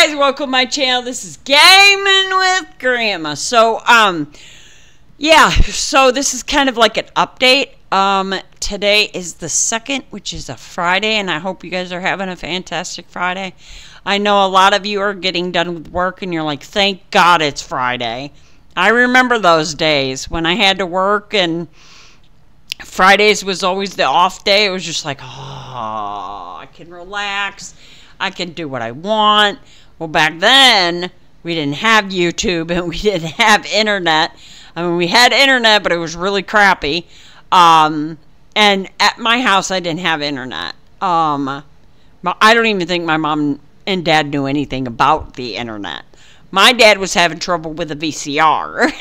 guys, welcome to my channel. This is Gaming with Grandma. So, yeah, so this is kind of like an update. Today is the 2nd, which is a Friday, and I hope you guys are having a fantastic Friday. I know a lot of you are getting done with work, and you're like, thank God it's Friday. I remember those days when I had to work, and Fridays was always the off day. It was just like, oh, I can relax. I can do what I want. Well, back then, we didn't have YouTube and we didn't have internet. I mean, we had internet, but it was really crappy. And at my house, I didn't have internet. I don't even think my mom and dad knew anything about the internet. My dad was having trouble with the VCR.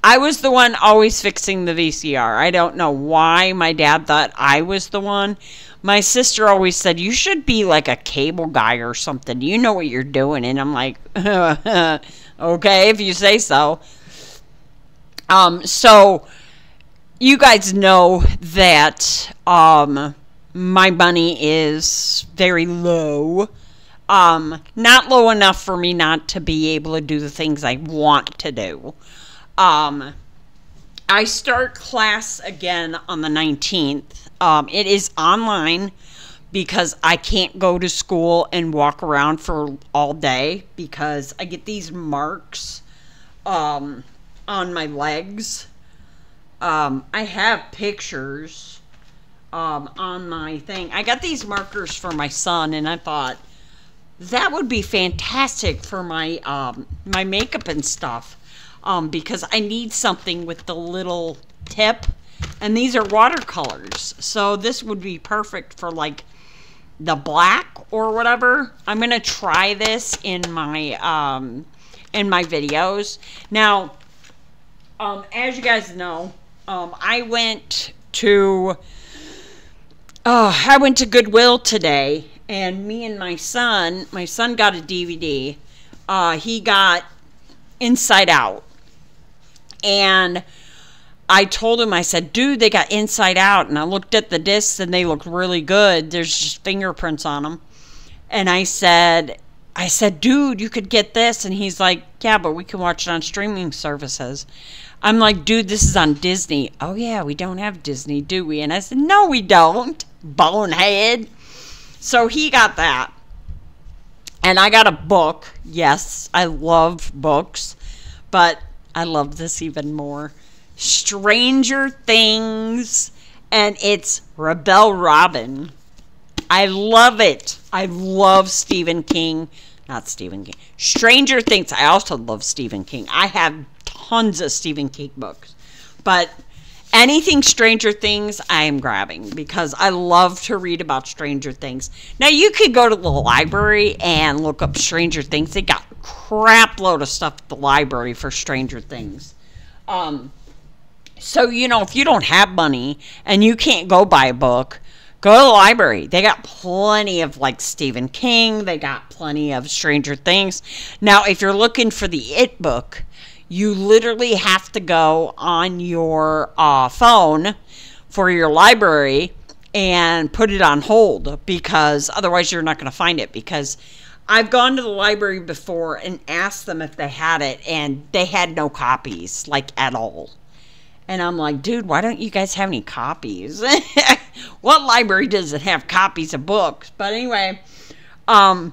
I was the one always fixing the VCR. I don't know why my dad thought I was the one. My sister always said, you should be like a cable guy or something. You know what you're doing. And I'm like, okay, if you say so. So you guys know that my money is very low. Not low enough for me not to be able to do the things I want to do. I start class again on the 19th. It is online because I can't go to school and walk around for all day because I get these marks on my legs. I have pictures on my thing. I got these markers for my son, and I thought that would be fantastic for my my makeup and stuff. Because I need something with the little tip, and these are watercolors, so this would be perfect for like the black or whatever. I'm gonna try this in my videos. Now, as you guys know, I went to Goodwill today, and me and my son got a DVD. He got Inside Out. And I told him, I said, dude, they got Inside Out. And I looked at the discs and they look really good. There's just fingerprints on them. And I said, dude, you could get this. And he's like, yeah, but we can watch it on streaming services. I'm like, dude, this is on Disney. Oh, yeah, we don't have Disney, do we? And I said, no, we don't, bonehead. So he got that. And I got a book. Yes, I love books. But I love this even more. Stranger Things. And it's Rebel Robin. I love it. I love Stephen King. Not Stephen King. Stranger Things. I also love Stephen King. I have tons of Stephen King books. But anything Stranger Things, I am grabbing because I love to read about Stranger Things. Now, you could go to the library and look up Stranger Things. They got a crap load of stuff at the library for Stranger Things. So, you know, if you don't have money and you can't go buy a book, go to the library. They got plenty of, like, Stephen King. They got plenty of Stranger Things. Now, if you're looking for the It book, you literally have to go on your phone for your library and put it on hold, because otherwise you're not going to find it. Because I've gone to the library before and asked them if they had it, and they had no copies, like, at all. And I'm like, dude, why don't you guys have any copies? What library doesn't have copies of books? But anyway, I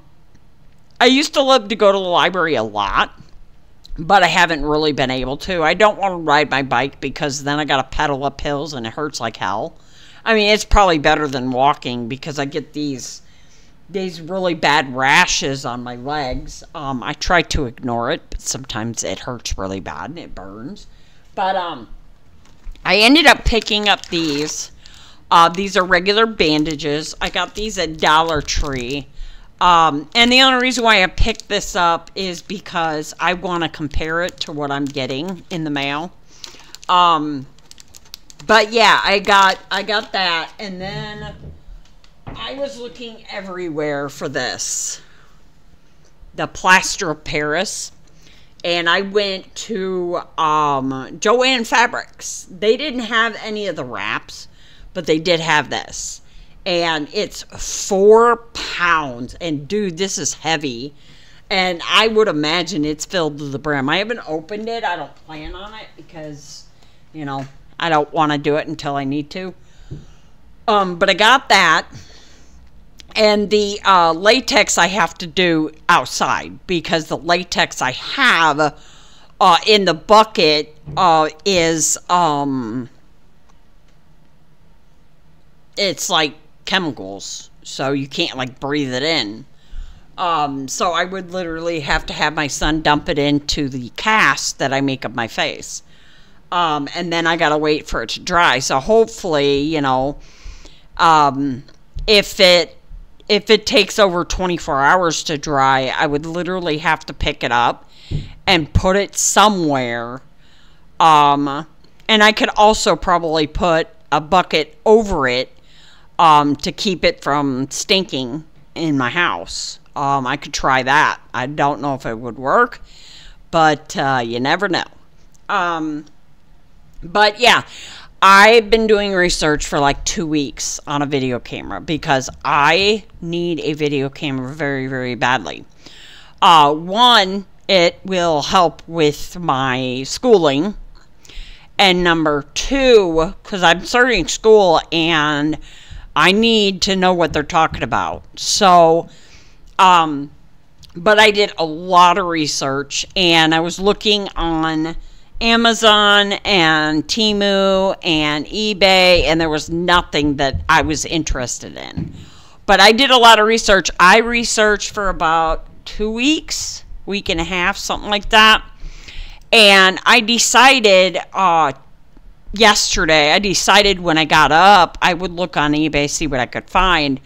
used to love to go to the library a lot, but I haven't really been able to. I don't want to ride my bike because then I got to pedal up hills and it hurts like hell. I mean, it's probably better than walking because I get these really bad rashes on my legs. I try to ignore it, but sometimes it hurts really bad and it burns. But I ended up picking up these. These are regular bandages. I got these at Dollar Tree. And the only reason why I picked this up is because I want to compare it to what I'm getting in the mail. But yeah, I got that, and then I was looking everywhere for this. The Plaster of Paris. And I went to Joann Fabrics. They didn't have any of the wraps, but they did have this. and it's 4 pounds. And dude, this is heavy. And I would imagine it's filled to the brim. I haven't opened it. I don't plan on it because, you know, I don't want to do it until I need to. But I got that. And the latex I have to do outside because the latex I have in the bucket is it's like chemicals, so you can't like breathe it in. So I would literally have to have my son dump it into the cast that I make of my face. And then I gotta wait for it to dry. So hopefully, you know, if it takes over 24 hours to dry, I would literally have to pick it up and put it somewhere. And I could also probably put a bucket over it to keep it from stinking in my house. I could try that. I don't know if it would work, but you never know. But yeah, I've been doing research for like 2 weeks on a video camera because I need a video camera very, very badly. One, it will help with my schooling. And number 2, because I'm starting school and I need to know what they're talking about. So, but I did a lot of research and I was looking on Amazon and Temu and eBay, and there was nothing that I was interested in. But I did a lot of research. I researched for about 2 weeks, week and a half, something like that. And I decided yesterday, when I got up, I would look on eBay, see what I could find.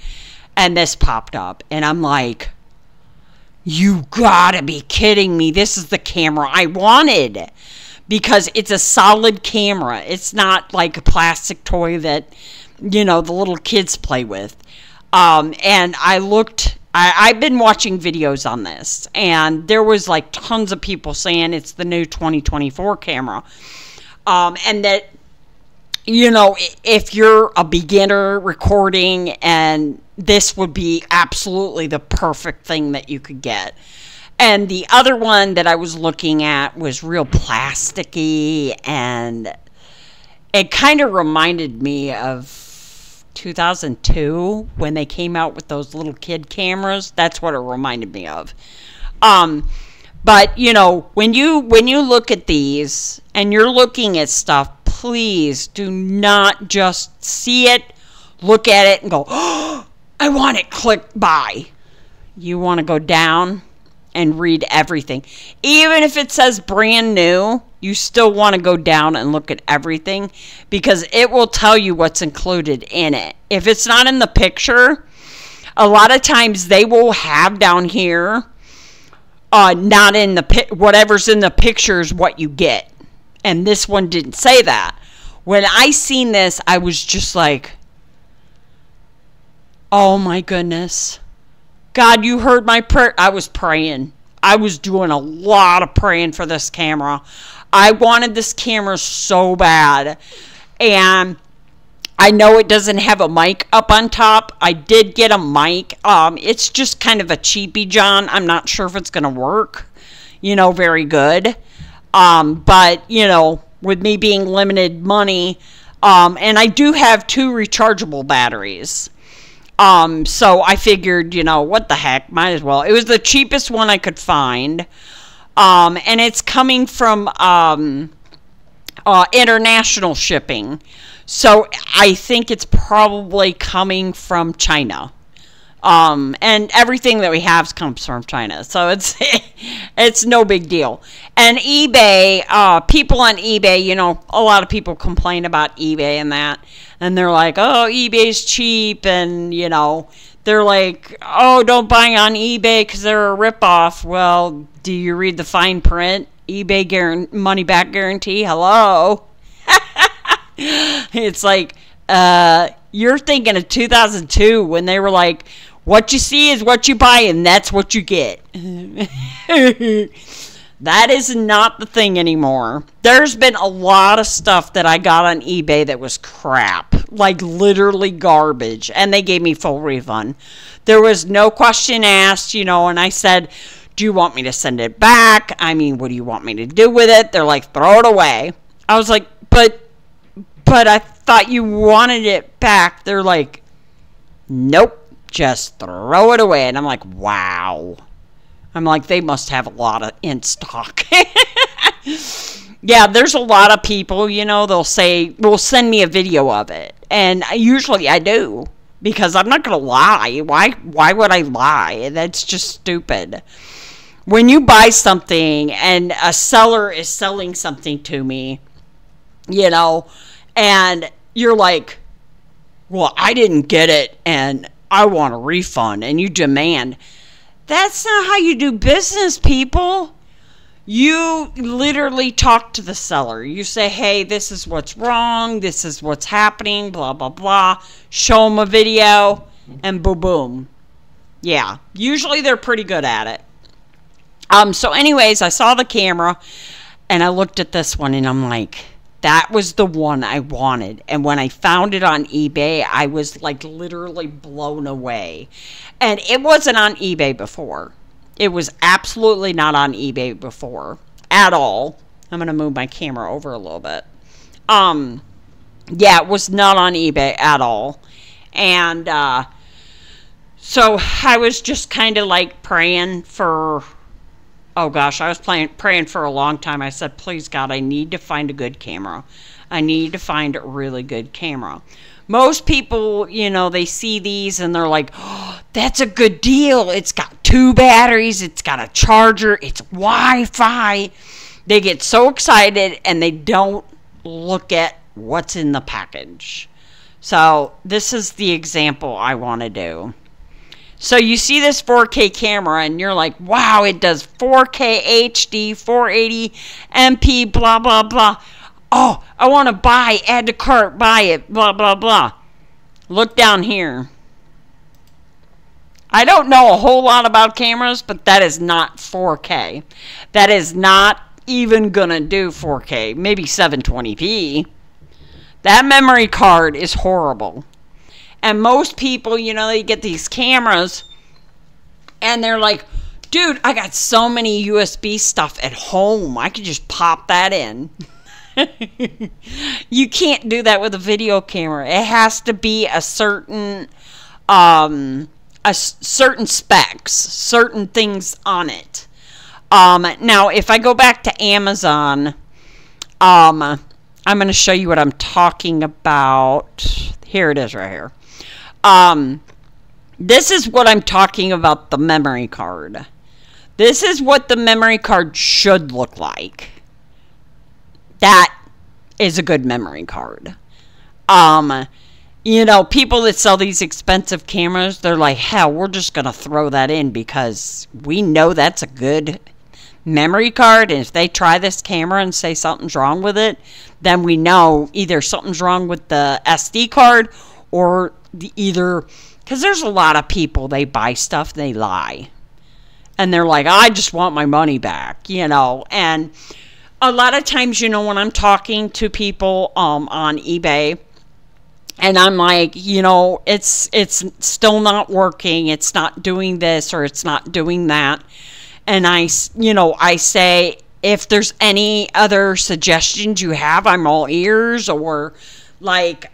And this popped up. And I'm like, you gotta be kidding me. This is the camera I wanted. Because it's a solid camera. It's not like a plastic toy that, you know, the little kids play with. And I looked, I've been watching videos on this. And there was like tons of people saying it's the new 2024 camera. And that, you know, if you're a beginner recording, and this would be absolutely the perfect thing that you could get. And the other one that I was looking at was real plasticky, and it kind of reminded me of 2002 when they came out with those little kid cameras. That's what it reminded me of. But, you know, when you look at these and you're looking at stuff, please do not just see it, look at it, and go, oh, I want it, click buy. You want to go down and read everything. Even if it says brand new, you still want to go down and look at everything because it will tell you what's included in it. If it's not in the picture, a lot of times they will have down here, not in the whatever's in the picture is what you get. And this one didn't say that. When I seen this, I was just like, oh my goodness. God, you heard my prayer. I was praying. I was doing a lot of praying for this camera. I wanted this camera so bad. And I know it doesn't have a mic up on top. I did get a mic. It's just kind of a cheapy John. I'm not sure if it's going to work, you know, very good. But, you know, with me being limited money, and I do have 2 rechargeable batteries. So I figured, you know, what the heck, might as well. It was the cheapest one I could find. And it's coming from international shipping. So I think it's probably coming from China. And everything that we have comes from China. So it's no big deal. And eBay, people on eBay, you know, a lot of people complain about eBay and that. And they're like, oh, eBay's cheap. And, you know, they're like, oh, don't buy on eBay because they're a ripoff. Well, do you read the fine print? eBay money back guarantee? Hello? It's like, you're thinking of 2002 when they were like, what you see is what you buy, and that's what you get. That is not the thing anymore. There's been a lot of stuff that I got on eBay that was crap, like literally garbage, and they gave me full refund. There was no question asked, you know, and I said, do you want me to send it back? I mean, what do you want me to do with it? They're like, throw it away. I was like, but I thought you wanted it back. They're like, nope, just throw it away. And I'm like, wow. I'm like, they must have a lot of in stock. Yeah, there's a lot of people, you know, they'll say, well, send me a video of it. And usually I do, because I'm not going to lie. Why would I lie? That's just stupid. When you buy something and a seller is selling something to me, you know, and you're like, well, I didn't get it and I want a refund, and you demand. That's not how you do business, people. You literally talk to the seller. You say, hey, this is what's wrong. This is what's happening, blah, blah, blah. Show them a video, and boom, boom. Yeah, usually they're pretty good at it. So anyways, I saw the camera, and I looked at this one, and I'm like, that was the one I wanted. And when I found it on eBay, I was like literally blown away. And it wasn't on eBay before. It was absolutely not on eBay before at all. I'm going to move my camera over a little bit. Yeah, it was not on eBay at all. And so I was just kind of like praying for... Oh gosh, I was praying for a long time. I said, please God, I need to find a good camera. I need to find a really good camera. Most people, you know, they see these and they're like, oh, that's a good deal. It's got 2 batteries. It's got a charger. It's Wi-Fi. They get so excited and they don't look at what's in the package. So this is the example I want to do. So you see this 4K camera and you're like, wow, it does 4K HD, 480 MP, blah, blah, blah. Oh, I want to buy, add to cart, buy it, blah, blah, blah. Look down here. I don't know a whole lot about cameras, but that is not 4K. That is not even going to do 4K, maybe 720p. That memory card is horrible. And most people, you know, they get these cameras and they're like, dude, I got so many USB stuff at home. I could just pop that in. You can't do that with a video camera. It has to be a certain specs, certain things on it. Now, if I go back to Amazon, I'm going to show you what I'm talking about. Here it is right here. This is what I'm talking about, the memory card. This is what the memory card should look like. That is a good memory card. You know, people that sell these expensive cameras, they're like, hell, we're just going to throw that in because we know that's a good memory card. And if they try this camera and say something's wrong with it, then we know either something's wrong with the SD card or because there's a lot of people, they buy stuff, they lie. And they're like, I just want my money back, you know. And a lot of times, you know, when I'm talking to people on eBay, and I'm like, you know, it's still not working, it's not doing this or it's not doing that. And I say, if there's any other suggestions you have, I'm all ears, or like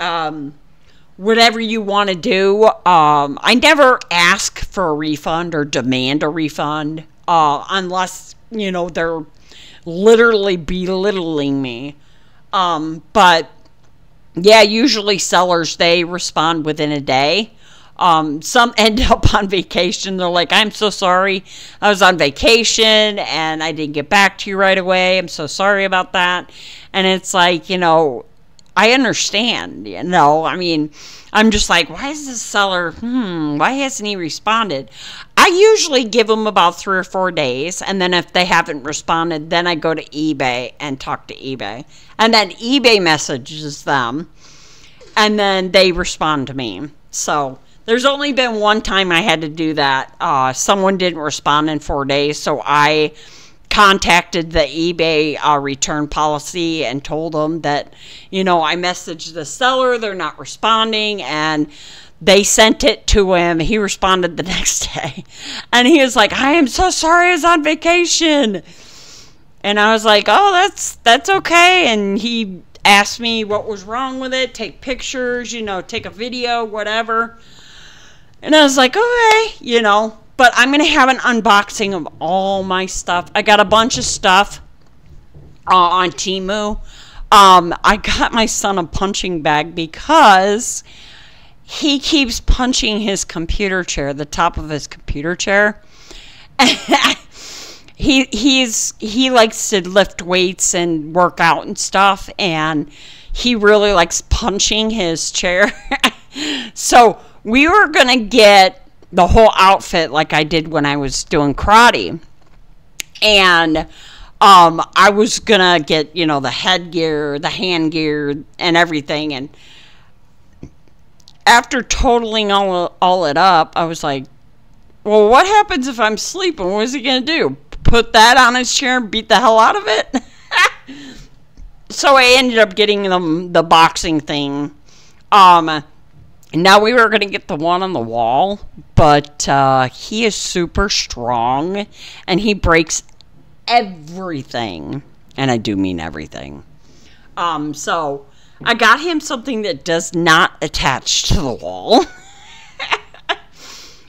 whatever you want to do. I never ask for a refund or demand a refund unless, you know, they're literally belittling me. But yeah, usually sellers, they respond within a day. Some end up on vacation. They're like, I'm so sorry. I was on vacation and I didn't get back to you right away. I'm so sorry about that. And it's like, you know, I understand, you know. I mean, I'm just like, why is this seller, why hasn't he responded? I usually give them about 3 or 4 days. And then if they haven't responded, then I go to eBay and talk to eBay. And then eBay messages them. And then they respond to me. So there's only been one time I had to do that. Someone didn't respond in 4 days, so I contacted the eBay return policy and told them that, I messaged the seller, they're not responding, and they sent it to him. He responded the next day, and he was like, I am so sorry, I was on vacation. And I was like, oh, that's okay. And he asked me what was wrong with it, take pictures, take a video, whatever. And I was like, okay, but I'm going to have an unboxing of all my stuff. I got a bunch of stuff on Temu. I got my son a punching bag because he keeps punching his computer chair, the top of his computer chair. He likes to lift weights and work out and stuff, and he really likes punching his chair. So we were going to get the whole outfit like I did when I was doing karate. And I was going to get, the headgear, the hand gear, and everything. And after totaling all it up, I was like, well, what happens if I'm sleeping? What is he going to do? Put that on his chair and beat the hell out of it? So I ended up getting them the boxing thing. Now we were going to get the one on the wall, but he is super strong, and he breaks everything. And I do mean everything. So I got him something that does not attach to the wall.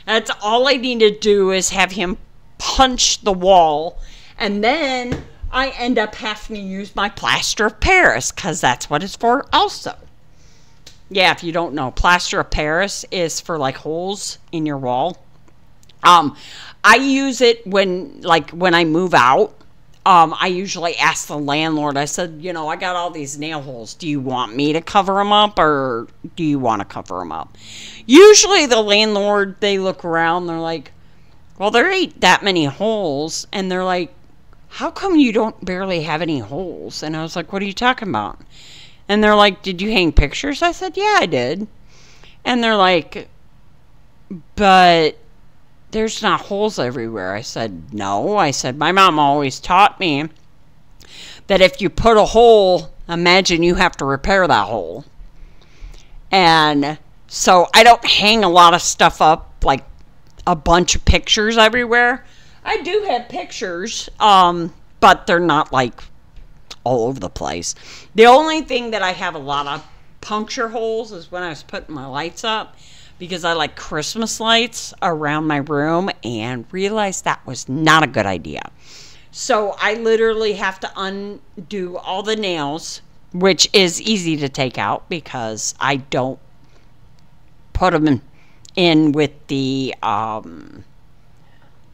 That's all I need to do is have him punch the wall, and then I end up having to use my plaster of Paris, because that's what it's for also. Yeah, if you don't know, plaster of Paris is for like holes in your wall. I use it when I move out. I usually ask the landlord, I said, I got all these nail holes. Do you want me to cover them up, or do you want to cover them up? Usually the landlord, they look around, they're like, well, there ain't that many holes. And they're like, how come you don't barely have any holes? And I was like, what are you talking about? And they're like, did you hang pictures? I said, yeah, I did. And they're like, but there's not holes everywhere. I said, no. I said, my mom always taught me that if you put a hole, imagine you have to repair that hole. And so I don't hang a lot of stuff up, like a bunch of pictures everywhere. I do have pictures, but they're not like all over the place. The only thing that I have a lot of puncture holes is when I was putting my lights up, because I like Christmas lights around my room, and realized that was not a good idea. So I literally have to undo all the nails, which is easy to take out because I don't put them in with the,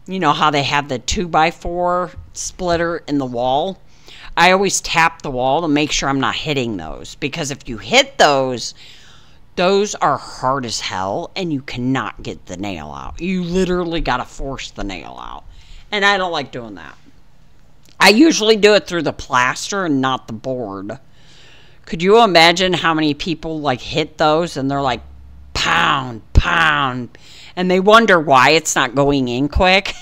you know how they have the 2x4 splitter in the wall? I always tap the wall to make sure I'm not hitting those, because if you hit those are hard as hell, and you cannot get the nail out. You literally got to force the nail out, and I don't like doing that. I usually do it through the plaster and not the board. Could you imagine how many people like hit those and they're like pound, pound, and they wonder why it's not going in quick?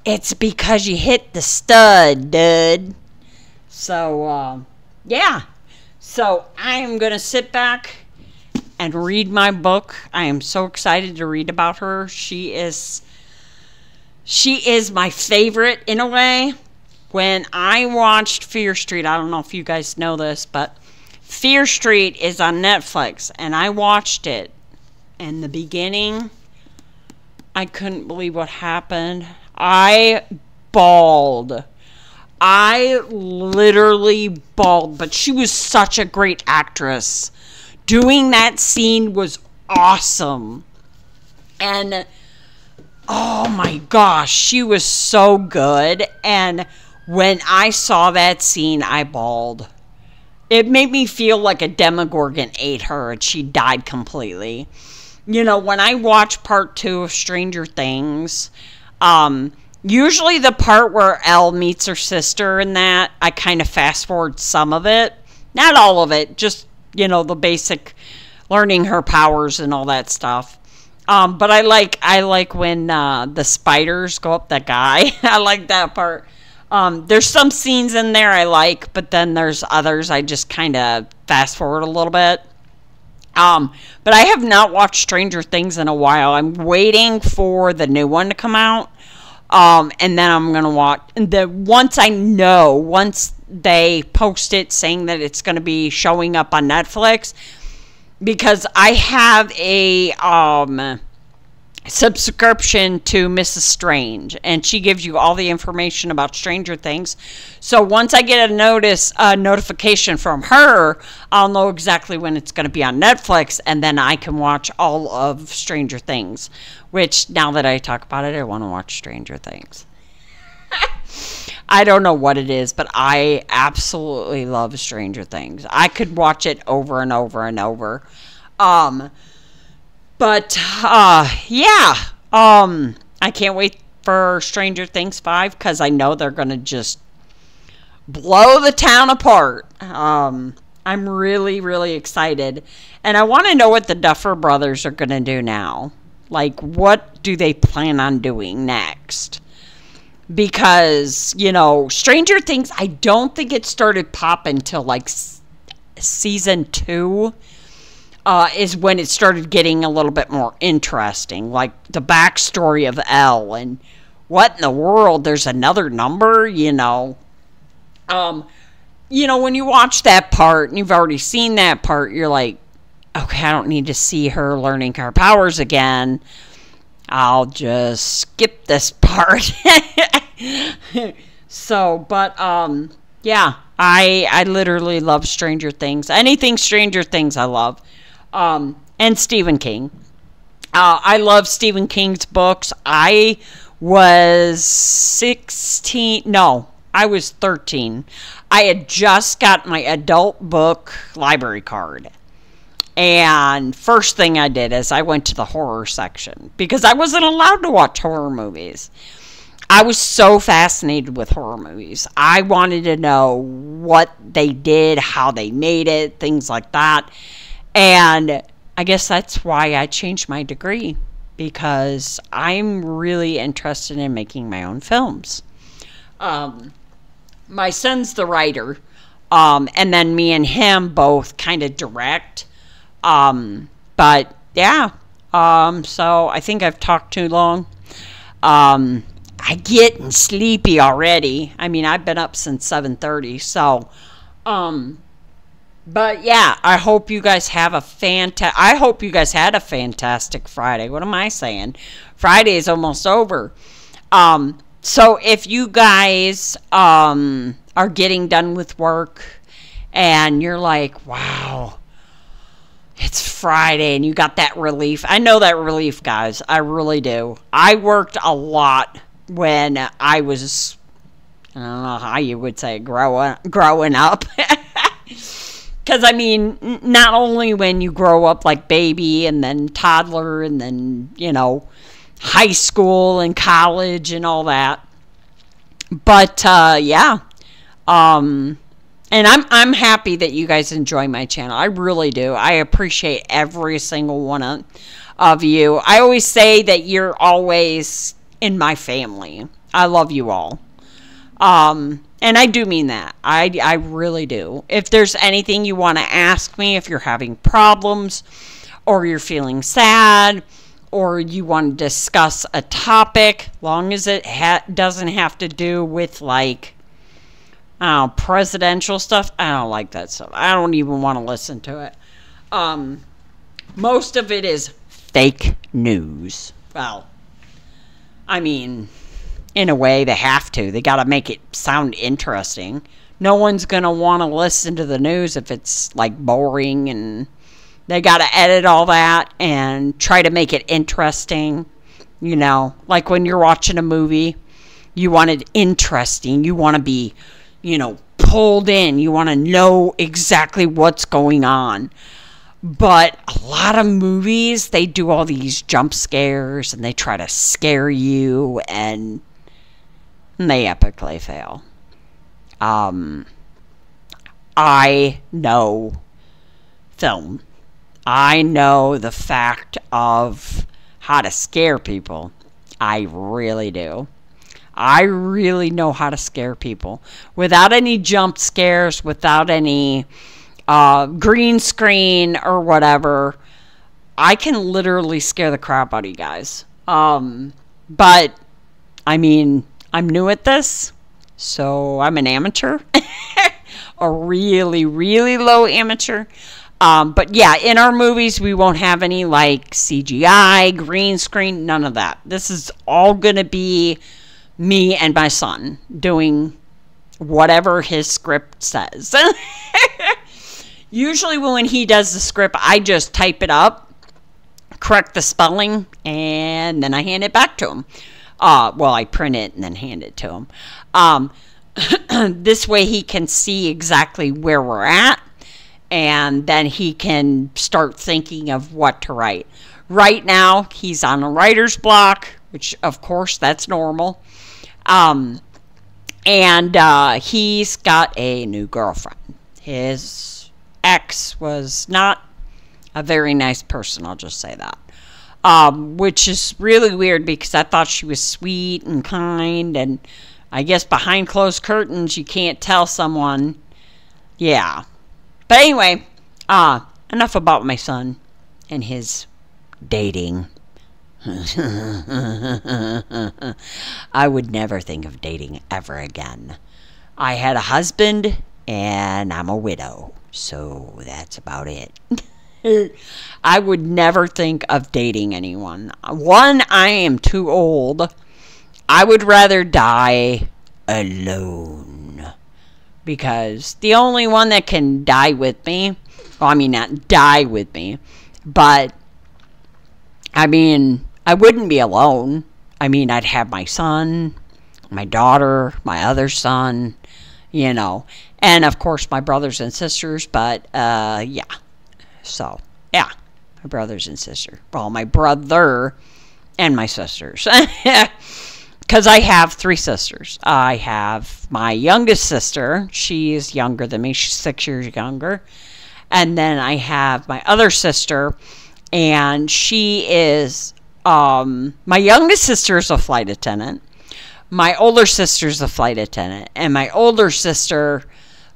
It's because you hit the stud, dude. So, yeah. So, I am going to sit back and read my book. I am so excited to read about her. She is my favorite in a way. When I watched Fear Street, I don't know if you guys know this, but Fear Street is on Netflix, and I watched it. In the beginning, I couldn't believe what happened. I bawled. I literally bawled, but she was such a great actress. Doing that scene was awesome. And oh my gosh, she was so good. And when I saw that scene, I bawled. It made me feel like a Demogorgon ate her and she died completely. You know, when I watch part 2 of Stranger Things, usually the part where Elle meets her sister and that, I kind of fast forward some of it. Not all of it, just, you know, the basic learning her powers and all that stuff. But I like when the spiders go up that guy. I like that part. There's some scenes in there I like, but then there's others I just kind of fast forward a little bit. But I have not watched Stranger Things in a while. I'm waiting for the new one to come out. And then I'm gonna watch once they post it saying that it's gonna be showing up on Netflix, because I have a subscription to Mrs. Strange, and she gives you all the information about Stranger Things. So once I get a notification from her, I'll know exactly when it's going to be on Netflix, and then I can watch all of Stranger Things, which now that I talk about it, I want to watch Stranger Things. I don't know what it is, but I absolutely love Stranger Things. I could watch it over and over and over. Yeah. I can't wait for Stranger Things 5, because I know they're going to just blow the town apart. I'm really, really excited. And I want to know what the Duffer Brothers are going to do now. Like, what do they plan on doing next? Because, Stranger Things, I don't think it started popping until, like, season 2. Is when it started getting a little bit more interesting. Like the backstory of Elle and what in the world, there's another number, when you watch that part and you've already seen that part, you're like, okay, I don't need to see her learning her powers again. I'll just skip this part. Yeah, I literally love Stranger Things. Anything Stranger Things I love. And Stephen King. I love Stephen King's books. I was 13. I had just got my adult book library card. And first thing I did is I went to the horror section, because I wasn't allowed to watch horror movies. I was so fascinated with horror movies. I wanted to know what they did, how they made it, things like that. And I guess that's why I changed my degree, because I'm really interested in making my own films. My son's the writer, and then me and him both kind of direct. But yeah, so I think I've talked too long. I'm getting sleepy already. I mean, I've been up since 7:30, so but yeah, I hope you guys have a I hope you guys had a fantastic Friday. What am I saying? Friday is almost over. So if you guys are getting done with work and you're like, wow, it's Friday, and you got that relief. I know that relief, guys. I really do. I worked a lot when I was, I don't know how you would say, growing up. Because, I mean, not only when you grow up like baby and then toddler and then, high school and college and all that. But, yeah. And I'm happy that you guys enjoy my channel. I really do. I appreciate every single one of you. I always say that you're always in my family. I love you all. And I do mean that. I really do. If there's anything you want to ask me, if you're having problems, or you're feeling sad, or you want to discuss a topic, long as it doesn't have to do with, like, presidential stuff, I don't like that stuff. I don't even want to listen to it. Most of it is fake news. Well, I mean, in a way, they have to. They got to make it sound interesting. No one's going to want to listen to the news if it's, like, boring, and they got to edit all that and try to make it interesting. Like when you're watching a movie, you want it interesting. You want to be, pulled in. You want to know exactly what's going on. But a lot of movies, they do all these jump scares, and they try to scare you, and they epically fail. I know film. I know the fact of how to scare people. I really do. I really know how to scare people without any jump scares, without any green screen or whatever. I can literally scare the crap out of you guys. But, I mean, I'm new at this, so I'm an amateur. A really, really low amateur. But yeah, in our movies, we won't have any like CGI, green screen, none of that. This is all going to be me and my son doing whatever his script says. Usually when he does the script, I just type it up, correct the spelling, and then I hand it back to him. Well, I print it and then hand it to him. This way he can see exactly where we're at, and then he can start thinking of what to write. Right now, he's on a writer's block, which, of course, that's normal. And he's got a new girlfriend. His ex was not a very nice person, I'll just say that. Which is really weird because I thought she was sweet and kind, and I guess behind closed curtains you can't tell someone. Yeah. But anyway, enough about my son and his dating. I would never think of dating ever again. I had a husband and I'm a widow, so that's about it. I would never think of dating anyone. One, I am too old. I would rather die alone. Because the only one that can die with me, well, I mean, not die with me, but, I mean, I wouldn't be alone. I mean, I'd have my son, my daughter, my other son, you know, and, of course, my brothers and sisters, but, yeah. So, yeah, my brothers and sisters. Well, my brother and my sisters. Because I have 3 sisters. I have my youngest sister. She is younger than me. She's 6 years younger. And then I have my other sister. And she is, my youngest sister is a flight attendant. My older sister is a flight attendant. And my older sister,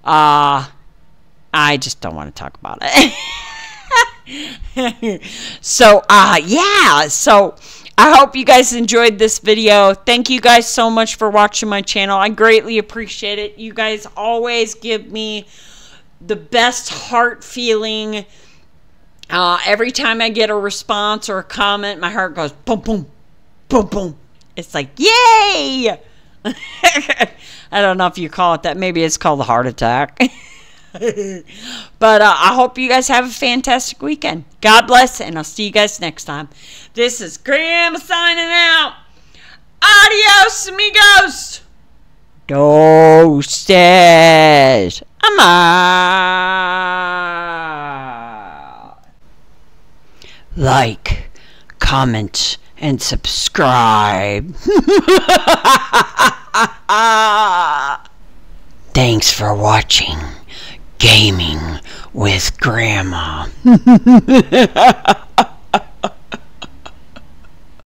I just don't want to talk about it. So, yeah. So, I hope you guys enjoyed this video. Thank you guys so much for watching my channel. I greatly appreciate it. You guys always give me the best heart feeling. Every time I get a response or a comment, my heart goes boom, boom, boom, boom. It's like, yay! I don't know if you call it that. Maybe it's called a heart attack. But I hope you guys have a fantastic weekend. God bless, and I'll see you guys next time. This is Grandma signing out. Adios, amigos. Doses. I'm out. Like, comment, and subscribe. Thanks for watching Gaming with Grandma.